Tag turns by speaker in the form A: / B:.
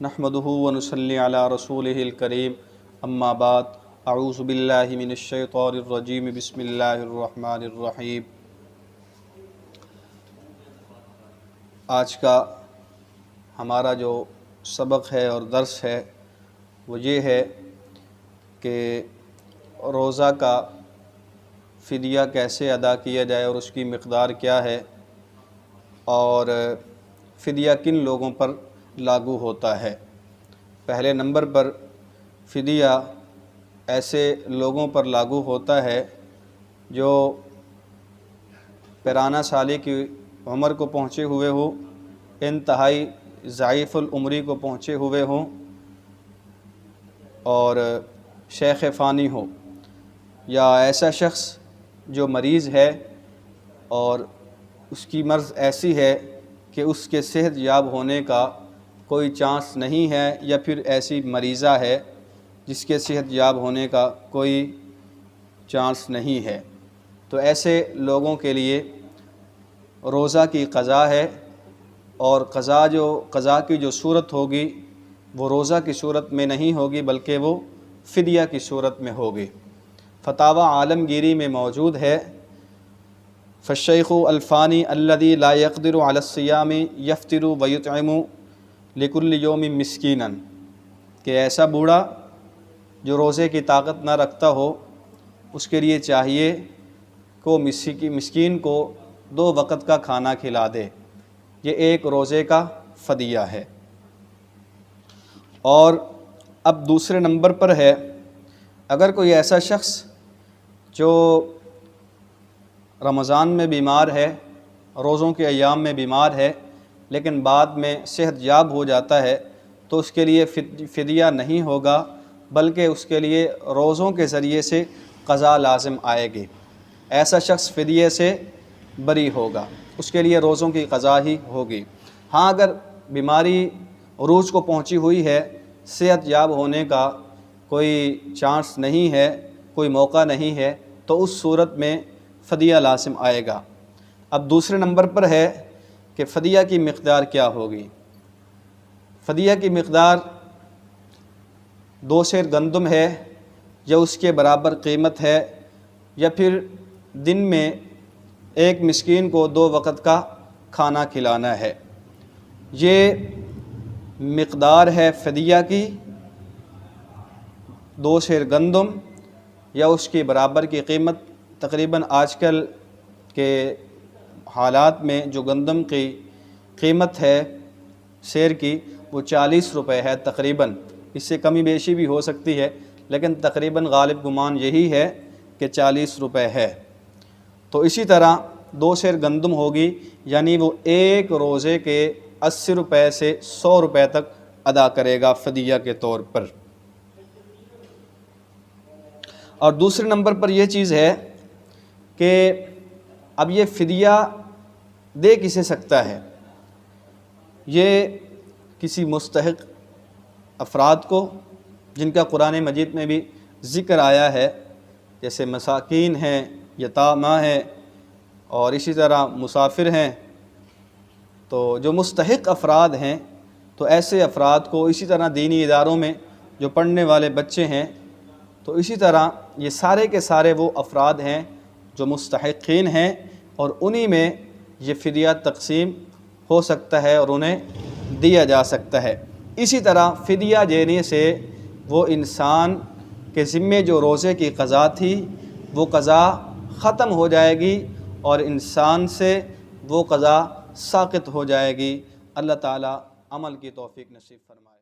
A: نحمدہ ونصلی علی رسولہ الکریم اما بعد اعوذ باللہ من الشیطان الرجیم بسم اللہ الرحمن الرحیم۔ آج کا ہمارا جو سبق ہے اور درس ہے وہ یہ ہے کہ روزہ کا فدیہ کیسے ادا کیا جائے اور اس کی مقدار کیا ہے، اور فدیہ کن لوگوں پر لاگو ہوتا ہے۔ پہلے نمبر پر فدیہ ایسے لوگوں پر لاگو ہوتا ہے جو 53 سال کی عمر کو پہنچے ہوئے ہوں، انتہائی ضعیف العمری کو پہنچے ہوئے ہوں اور شیخ فانی ہو، یا ایسا شخص جو مریض ہے اور اس کی مرض ایسی ہے کہ اس کے صحت یاب ہونے کا کوئی چانس نہیں ہے، یا پھر ایسی مریضہ ہے جس کے صحت یاب ہونے کا کوئی چانس نہیں ہے، تو ایسے لوگوں کے لیے روزہ کی قضا ہے، اور قضا کی جو صورت ہوگی وہ روزہ کی صورت میں نہیں ہوگی بلکہ وہ فدیہ کی صورت میں ہوگی۔ فتاوی عالمگیری میں موجود ہے، فالشیخ الفانی الذی لا یقدر علی الصیام یفطر ویطعم لکل یوم مسکینا، کہ ایسا بوڑھا جو روزے کی طاقت نہ رکھتا ہو اس کے لیے چاہیے کہ مسکین کو 2 وقت کا کھانا کھلا دے، یہ ایک روزے کا فدیہ ہے۔ اور اب دوسرے نمبر پر ہے، اگر کوئی ایسا شخص جو رمضان میں بیمار ہے، روزوں کے ایام میں بیمار ہے، لیکن بعد میں صحت یاب ہو جاتا ہے، تو اس کے لیے فدیہ نہیں ہوگا بلکہ اس کے لیے روزوں کے ذریعے سے قضا لازم آئے گی۔ ایسا شخص فدیے سے بری ہوگا، اس کے لیے روزوں کی قضا ہی ہوگی۔ ہاں، اگر بیماری عروج کو پہنچی ہوئی ہے، صحت یاب ہونے کا کوئی چانس نہیں ہے، کوئی موقع نہیں ہے، تو اس صورت میں فدیہ لازم آئے گا۔ اب دوسرے نمبر پر ہے کہ فدیہ کی مقدار کیا ہوگی۔ فدیہ کی مقدار 2 سیر گندم ہے، یا اس کے برابر قیمت ہے، یا پھر دن میں ایک مسکین کو 2 وقت کا کھانا کھلانا ہے۔ یہ مقدار ہے فدیہ کی، 2 سیر گندم یا اس کے برابر کی قیمت۔ تقریباً آج کل کے حالات میں جو گندم کی قیمت ہے سیر کی وہ 40 روپے ہے تقریباً، اس سے کمی بیشی بھی ہو سکتی ہے، لیکن تقریباً غالب گمان یہی ہے کہ 40 روپے ہے۔ تو اسی طرح 2 سیر گندم ہوگی، یعنی وہ ایک روزے کے 80 روپے سے 100 روپے تک ادا کرے گا فدیہ کے طور پر۔ اور دوسرے نمبر پر یہ چیز ہے کہ اب یہ فدیہ دے کسے سکتا ہے؟ یہ کسی مستحق افراد کو جن کا قرآن مجید میں بھی ذکر آیا ہے، جیسے مساکین ہیں، یتامہ ہیں، اور اسی طرح مسافر ہیں۔ تو جو مستحق افراد ہیں تو ایسے افراد کو، اسی طرح دینی اداروں میں جو پڑھنے والے بچے ہیں، تو اسی طرح یہ سارے کے سارے وہ افراد ہیں جو مستحقین ہیں، اور انہی میں یہ فدیہ تقسیم ہو سکتا ہے اور انہیں دیا جا سکتا ہے۔ اسی طرح فدیہ دینے سے وہ انسان کے ذمے جو روزے کی قضا تھی وہ قضا ختم ہو جائے گی، اور انسان سے وہ قضا ساقط ہو جائے گی۔ اللہ تعالیٰ عمل کی توفیق نصیب فرمائے۔